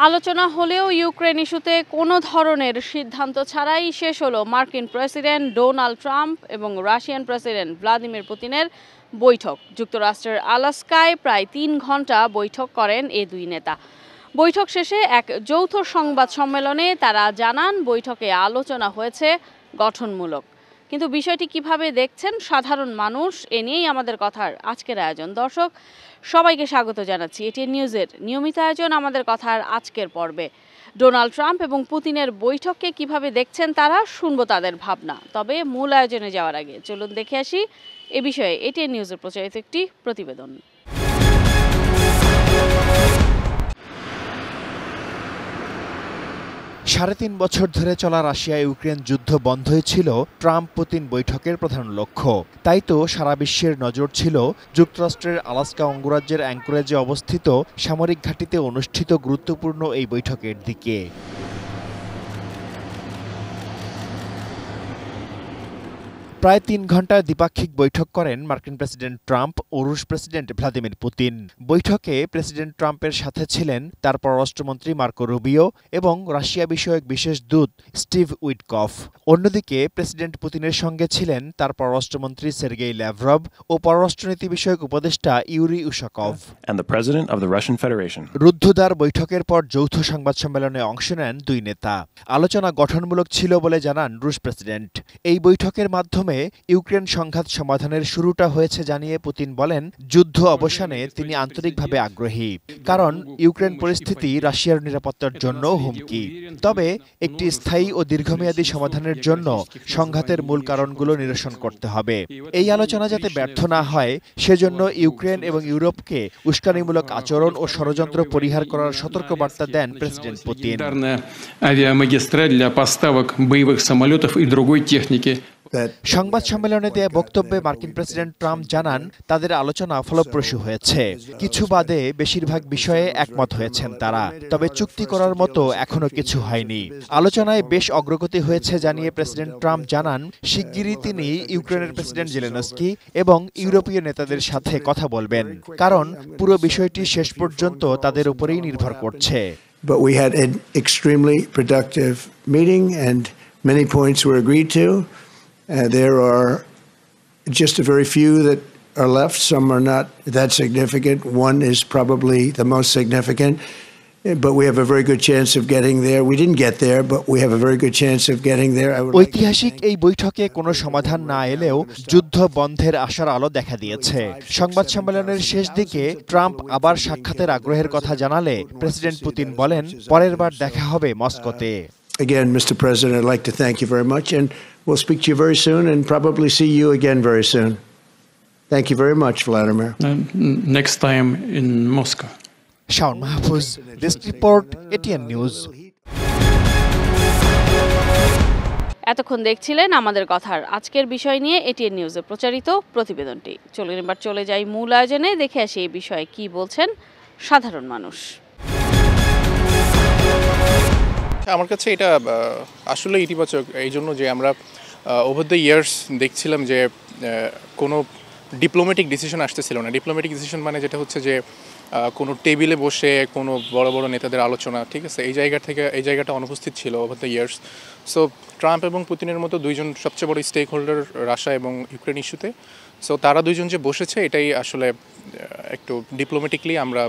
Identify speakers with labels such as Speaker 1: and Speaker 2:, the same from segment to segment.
Speaker 1: আলোচনা হলেও ইউক্রেন ইস্যুতে কোনো ধরনের সিদ্ধান্ত ছাড়াই শেষ হলো মার্কিন প্রেসিডেন্ট ডোনাল্ড ট্রাম্প এবং রাশিয়ান প্রেসিডেন্ট ভ্লাদিমির পুতিনের বৈঠক। যুক্তরাষ্ট্রের আলাস্কায় প্রায় ৩ ঘন্টা বৈঠক করেন এই দুই নেতা। বৈঠক শেষে এক যৌথ সংবাদ সম্মেলনে তারা জানান বৈঠকে আলোচনা হয়েছে গঠনমূলক। কিন্তু বিষয়টি কিভাবে দেখছেন সাধারণ মানুষ, এ নিয়েই আমাদের কথার আজকের আয়োজন। দর্শক সবাইকে স্বাগত জানাচ্ছি এটিএন নিউজের নিয়মিত আয়োজন আমাদের কথার আজকের পর্বে। ডোনাল্ড ট্রাম্প এবং পুতিনের বৈঠককে কিভাবে দেখছেন তারা, শুনবো তাদের ভাবনা। তবে মূল আয়োজনে যাওয়ার আগে চলুন দেখে আসি এ বিষয়ে এটিএন নিউজের প্রচারিত একটি প্রতিবেদন।
Speaker 2: ৩.৫ বছর ধরে চলা রাশিয়া ইউক্রেন যুদ্ধ বন্ধই ছিল ট্রাম্প পুতিন বৈঠকের প্রধান লক্ষ্য। তাই তো সারা বিশ্বের নজর ছিল যুক্তরাষ্ট্রের আলাস্কা অঙ্গরাজ্যের অ্যাঙ্করেজে অবস্থিত সামরিক ঘাঁটিতে অনুষ্ঠিত গুরুত্বপূর্ণ এই বৈঠকের দিকে। প্রায় ৩ ঘন্টার দ্বিপাক্ষিক বৈঠক করেন মার্কিন প্রেসিডেন্ট ট্রাম্প ও রুশ প্রেসিডেন্ট ভ্লাদিমির পুতিন। বৈঠকে প্রেসিডেন্ট ট্রাম্পের সাথে ছিলেন তার পররাষ্ট্রমন্ত্রী মার্কো রুবিও এবং রাশিয়া বিষয়ক বিশেষ দূত স্টিভ উইটকফ। অন্যদিকে প্রেসিডেন্ট পুতিনের সঙ্গে ছিলেন তার পররাষ্ট্রমন্ত্রী সের্গেই ল্যাভরভ ও পররাষ্ট্রনীতি বিষয়ক উপদেষ্টা ইউরি উশাকভ। রুদ্ধদ্বার বৈঠকের পর যৌথ সংবাদ সম্মেলনে অংশ নেন দুই নেতা। আলোচনা গঠনমূলক ছিল বলে জানান রুশ প্রেসিডেন্ট। এই বৈঠকের মাধ্যমে ইউক্রেন সংঘাত সমাধানের শুরুটা হয়েছে জানিয়ে পুতিন বলেন, যুদ্ধ অবসানে তিনি আন্তরিকভাবে আগ্রহী, কারণ ইউক্রেন পরিস্থিতি রাশিয়ার নিরাপত্তার জন্য হুমকি। তবে একটি স্থায়ী ও দীর্ঘমেয়াদী সমাধানের জন্য সংঘাতের মূল কারণগুলো নিরসন করতে হবে। এই আলোচনা যাতে ব্যর্থ না হয় সেজন্য ইউক্রেন এবং ইউরোপকে উস্কানিমূলক আচরণ ও ষড়যন্ত্র পরিহার করার সতর্কবার্তা দেন প্রেসিডেন্ট পুতিন। সংবাদ সম্মেলনে দেয়া বক্তব্যে মার্কিন প্রেসিডেন্ট ট্রাম্প জানান তাদের আলোচনা ফলপ্রসূ হয়েছে। কিছু বাদে বেশিরভাগ বিষয়ে একমত হয়েছেন তারা, তবে চুক্তি করার মতো এখনো কিছু হয়নি। আলোচনায় বেশ অগ্রগতি হয়েছে জানিয়ে প্রেসিডেন্ট ট্রাম্প জানান শিগগিরই তিনি ইউক্রেনের প্রেসিডেন্ট জেলেনস্কি এবং ইউরোপীয় নেতাদের সাথে কথা বলবেন, কারণ পুরো বিষয়টি শেষ পর্যন্ত তাদের উপরেই নির্ভর করছে।
Speaker 3: But we had an extremely productive meeting and many points were agreed to. There are just a very few that are left. Some are not that significant. One is probably the most significant, but we have a very good chance of getting there. We didn't get there, but we have a very good chance of getting there.
Speaker 2: ঐতিহাসিক এই বৈঠকে কোনো সমাধান না এলেও যুদ্ধ বন্ধের আশার আলো দেখা দিয়েছে। সংবাদ সম্মেলনের শেষ দিকে ট্রাম্প আবার সাক্ষাতের আগ্রহের কথা জানালে প্রেসিডেন্ট পুতিন বলেন, পরের বার দেখা হবে মস্কোতে।
Speaker 3: Again, Mr. President, I'd like to thank you very much, and we'll speak to you very soon and probably see you again very soon. Thank you very much, Vladimir.
Speaker 4: Next time in Moscow.
Speaker 2: Shaon Mahfuz, desk report, ATN news.
Speaker 1: এতক্ষণ দেখছিলেন আমাদের কথার আজকের বিষয় নিয়ে ATN নিউজে প্রচারিত প্রতিবেদনটি। চলুন এবার চলে যাই মূল আয়োজনে, দেখে আসি এই বিষয়ে কি বলছেন সাধারণ মানুষ।
Speaker 5: আমার কাছে এটা আসলে ইতিবাচক এই জন্য যে আমরা ওভার দ্য ইয়ার্স দেখছিলাম যে কোনো ডিপ্লোম্যাটিক ডিসিশন আসতেছিল না। ডিপ্লোম্যাটিক ডিসিশন মানে যেটা হচ্ছে যে কোনো টেবিলে বসে কোনো বড় বড় নেতাদের আলোচনা, ঠিক আছে, এই জায়গাটা অনুপস্থিত ছিল over the years. So Trump এবং পুতিনের মতো দুইজন সবচেয়ে বড় স্টেক হোল্ডার রাশিয়া এবং ইউক্রেন ইস্যুতে, সো তারা দুইজন যে বসেছে এটাই আসলে একটু ডিপ্লোম্যাটিকলি আমরা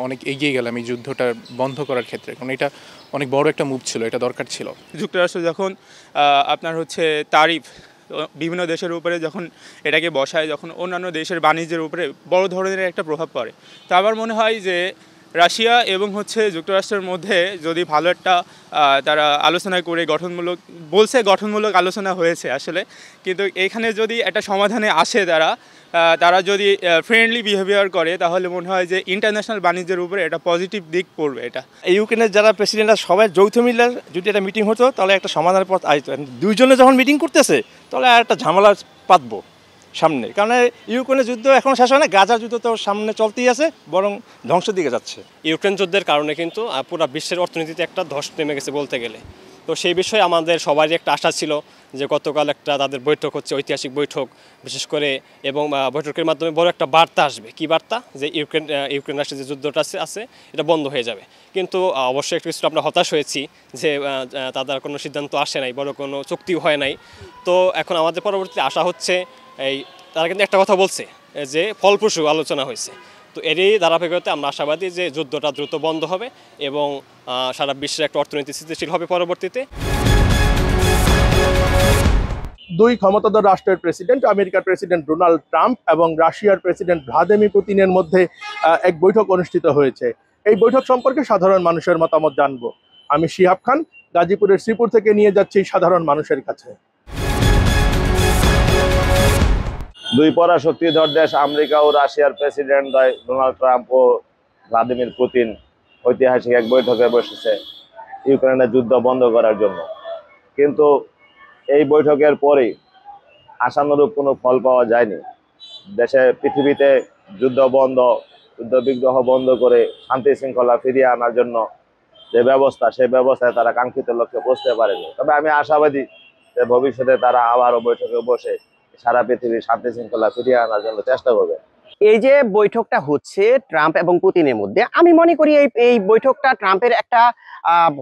Speaker 5: অনেক এগিয়ে গেলাম এই যুদ্ধটা বন্ধ করার ক্ষেত্রে, কারণ এটা অনেক বড় একটা মুভ ছিল, এটা দরকার ছিল।
Speaker 6: যুক্তরাষ্ট্র যখন আপনার তারিফ বিভিন্ন দেশের উপরে যখন এটাকে বসায়, যখন অন্যান্য দেশের বাণিজ্যের উপরে বড় ধরনের একটা প্রভাব পড়ে, তো আমার মনে হয় যে রাশিয়া এবং যুক্তরাষ্ট্রের মধ্যে যদি ভালো একটা তারা আলোচনা করে গঠনমূলক আলোচনা হয়েছে আসলে, কিন্তু এখানে যদি একটা সমাধানে আসে তারা যদি ফ্রেন্ডলি বিহেভিয়ার করে, তাহলে মনে হয় যে ইন্টারন্যাশনাল বাণিজ্যের উপরে একটা পজিটিভ দিক পড়বে। এটা
Speaker 7: ইউক্রেনের যারা প্রেসিডেন্টরা সবাই যৌথ মিলে যদি একটা মিটিং হতো তাহলে একটা সমাধানের পথ আসতো। দুইজনে যখন মিটিং করতেছে তাহলে আর একটা ঝামেলা পাতবো সামনে, কারণ ইউক্রেনের যুদ্ধ এখন শেষ হয় না, গাজার যুদ্ধ তো সামনে চলতেই আছে, বরং ধ্বংসের দিকে যাচ্ছে।
Speaker 8: ইউক্রেন যুদ্ধের কারণে কিন্তু পুরো বিশ্বের অর্থনীতিতে একটা ধস নেমে গেছে বলতে গেলে। তো সেই বিষয়ে আমাদের সবারই একটা আশা ছিল যে গতকাল একটা তাদের বৈঠক হচ্ছে, ঐতিহাসিক বৈঠক বিশেষ করে, এবং বৈঠকের মাধ্যমে বড় একটা বার্তা আসবে। কি বার্তা? যে ইউক্রেন রাশিয়ার যে যুদ্ধটা আছে এটা বন্ধ হয়ে যাবে। কিন্তু অবশ্যই একটু কিছু আমরা হতাশ হয়েছি যে তাদের কোনো সিদ্ধান্ত আসে নাই, বড় কোনো চুক্তিও হয় নাই। তো এখন আমাদের পরবর্তী আশা হচ্ছে তারা কিন্তু একটা কথা বলছে যে ফলপ্রসূ আলোচনা হয়েছে। তো এরই ধারাবাহিকতায় আমরা আশাবাদী যে যুদ্ধটা দ্রুত বন্ধ হবে এবং সারা বিশ্বের একটা অর্থনীতি স্থিতিশীল হবে পরবর্তীতে।
Speaker 9: দুই ক্ষমতাধর রাষ্ট্রের প্রেসিডেন্ট, আমেরিকার প্রেসিডেন্ট ডোনাল্ড ট্রাম্প এবং রাশিয়ার প্রেসিডেন্ট ভ্লাদিমির পুতিনের মধ্যে এক বৈঠক অনুষ্ঠিত হয়েছে। এই বৈঠক সম্পর্কে সাধারণ মানুষের মতামত জানবো। আমি শিহাব খান, গাজীপুরের শ্রীপুর থেকে নিয়ে যাচ্ছি সাধারণ মানুষের কাছে।
Speaker 10: দুই পরাশক্তিধর দেশ আমেরিকা ও রাশিয়ার প্রেসিডেন্ট ডোনাল্ড ট্রাম্প ও ভ্লাদিমির পুতিন ঐতিহাসিক এক বৈঠকে বসেছে ইউক্রেনের যুদ্ধ বন্ধ করার জন্য। কিন্তু এই বৈঠকের পরেই আশানুরূপ কোনো ফল পাওয়া যায়নি। পৃথিবীতে যুদ্ধ বিগ্রহ বন্ধ করে শান্তি শৃঙ্খলা ফিরিয়ে আনার জন্য যে ব্যবস্থা, সেই ব্যবস্থায় তারা কাঙ্ক্ষিত লক্ষ্যে পৌঁছতে পারেনি। তবে আমি আশাবাদী যে ভবিষ্যতে তারা আবারও বৈঠকে বসে সারা পৃথিবীর শান্তি শৃঙ্খলা ফিরিয়ে আনার জন্য চেষ্টা করবে।
Speaker 11: এই যে বৈঠকটা হচ্ছে ট্রাম্প এবং পুতিনের মধ্যে, আমি মনে করি এই বৈঠকটা ট্রাম্পের একটা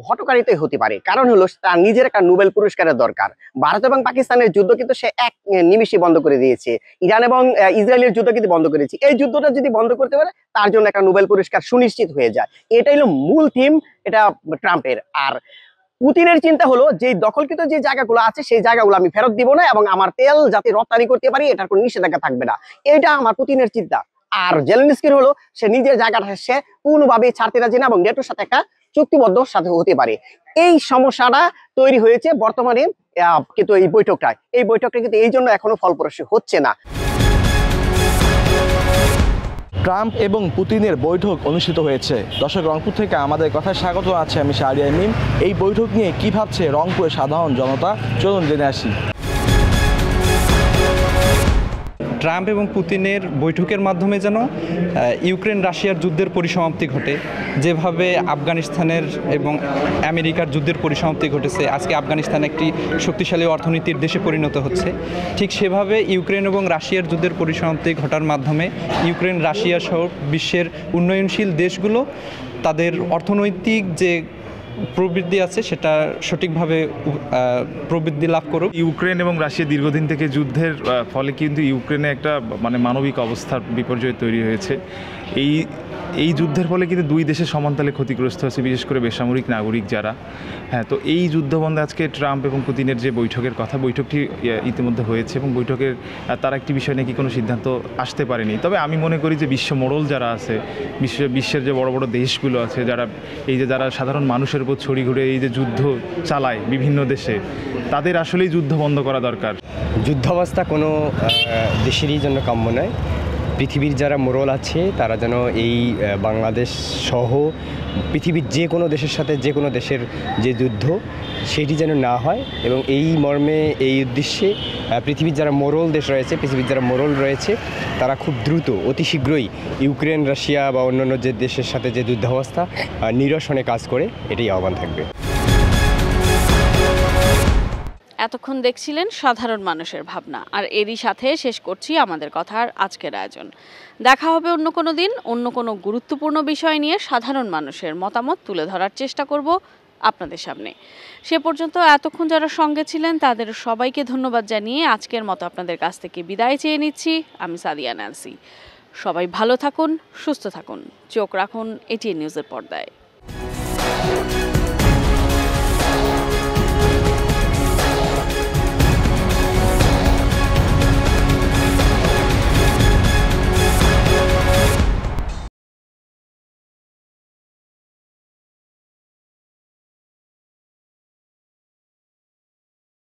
Speaker 11: হটকারিতাই হতে পারে। কারণ হলো তার নিজের একটা নোবেল পুরস্কারের দরকার। ভারত এবং পাকিস্তানের যুদ্ধ কিন্তু সে এক নিমিষে বন্ধ করে দিয়েছে। ইরান এবং ইসরায়েলের যুদ্ধ কিন্তু বন্ধ করেছে। এই যুদ্ধটা যদি বন্ধ করতে পারে তার জন্য একটা নোবেল পুরস্কার সুনিশ্চিত হয়ে যায়। এটাই হলো মূল থিম এটা ট্রাম্পের। আর পুতিনের চিন্তা হলো যে দখলকৃত যে জায়গাগুলো আছে সেই জায়গাগুলো আমি ফেরত দিব না এবং আমার তেল যাতে রপ্তানি করতে পারি এটার কোনো নিষেধাজ্ঞা থাকবে না। এটা আমার পুতিনের চিন্তা। আর জেলেনস্কির হলো সে নিজের জায়গাটা সে কোনোভাবে ছাড়তে রাজি না এবং নেটোর সাথে একটা চুক্তিবদ্ধ সাথে হতে পারে। এই সমস্যাটা তৈরি হয়েছে বর্তমানে কিন্তু এই বৈঠকটা কিন্তু এই জন্য এখনো ফলপ্রসূ হচ্ছে না।
Speaker 12: ট্রাম্প এবং পুতিনের বৈঠক অনুষ্ঠিত হয়েছে। দর্শক, রংপুর থেকে আমাদের কথায় স্বাগত আছে, আমি শাহরিয়ার মিম। এই বৈঠক নিয়ে কি ভাবছে রংপুরের সাধারণ জনতা, চলুন জেনে আসি।
Speaker 13: ট্রাম্প এবং পুতিনের বৈঠকের মাধ্যমে যেন ইউক্রেন রাশিয়ার যুদ্ধের পরিসমাপ্তি ঘটে। যেভাবে আফগানিস্তানের এবং আমেরিকার যুদ্ধের পরিসমাপ্তি ঘটেছে, আজকে আফগানিস্তান একটি শক্তিশালী অর্থনীতির দেশে পরিণত হচ্ছে, ঠিক সেভাবে ইউক্রেন এবং রাশিয়ার যুদ্ধের পরিসমাপ্তি ঘটার মাধ্যমে ইউক্রেন রাশিয়া সহ বিশ্বের উন্নয়নশীল দেশগুলো তাদের অর্থনৈতিক যে প্রবৃদ্ধি আছে সেটা সঠিকভাবে প্রবৃদ্ধি লাভ করুক।
Speaker 14: ইউক্রেন এবং রাশিয়া দীর্ঘদিন থেকে যুদ্ধের ফলে কিন্তু ইউক্রেনে একটা মানবিক অবস্থার বিপর্যয় তৈরি হয়েছে। এই যুদ্ধের ফলে কিন্তু দুই দেশের সমানতালে ক্ষতিগ্রস্ত হয়েছে, বিশেষ করে বেসামরিক নাগরিক যারা। তো এই যুদ্ধবন্ধে আজকে ট্রাম্প এবং পুতিনের যে বৈঠকটি ইতিমধ্যে হয়েছে এবং বৈঠকের তারা একটি বিষয় নাকি কোনো সিদ্ধান্ত আসতে পারেনি। তবে আমি মনে করি যে বিশ্ব মোড়ল যারা আছে, বিশ্বের যে বড় বড় দেশগুলো আছে, যারা সাধারণ মানুষের উপর ছড়ি ঘুরে এই যে যুদ্ধ চালায় বিভিন্ন দেশে, তাদের আসলেই যুদ্ধ বন্ধ করা দরকার।
Speaker 15: যুদ্ধাবস্থা কোনো দেশেরই জন্য কাম্য নয়। পৃথিবীর যারা মোড়ল আছে তারা যেন এই বাংলাদেশ সহ পৃথিবীর যে কোনো দেশের সাথে যে কোনো দেশের যে যুদ্ধ সেটি যেন না হয়, এবং এই মর্মে এই উদ্দেশ্যে পৃথিবীর যারা মোড়ল রয়েছে তারা খুব দ্রুত অতি শীঘ্রই ইউক্রেন রাশিয়া বা অন্যান্য যে দেশের সাথে যে যুদ্ধাবস্থা নিরসনে কাজ করে, এটাই আহ্বান থাকবে।
Speaker 1: এতক্ষণ দেখছিলেন সাধারণ মানুষের ভাবনা, আর এরই সাথে শেষ করছি আমাদের কথার আজকের আয়োজন। দেখা হবে অন্য কোনো দিন অন্য কোনো গুরুত্বপূর্ণ বিষয় নিয়ে সাধারণ মানুষের মতামত তুলে ধরার চেষ্টা করব আপনাদের সামনে। সে পর্যন্ত এতক্ষণ যারা সঙ্গে ছিলেন তাদের সবাইকে ধন্যবাদ জানিয়ে আজকের মতো আপনাদের কাছ থেকে বিদায় চেয়ে নিচ্ছি। আমি সাদিয়া ন্যান্সি। সবাই ভালো থাকুন, সুস্থ থাকুন, চোখ রাখুন এটিএন নিউজের পর্দায়।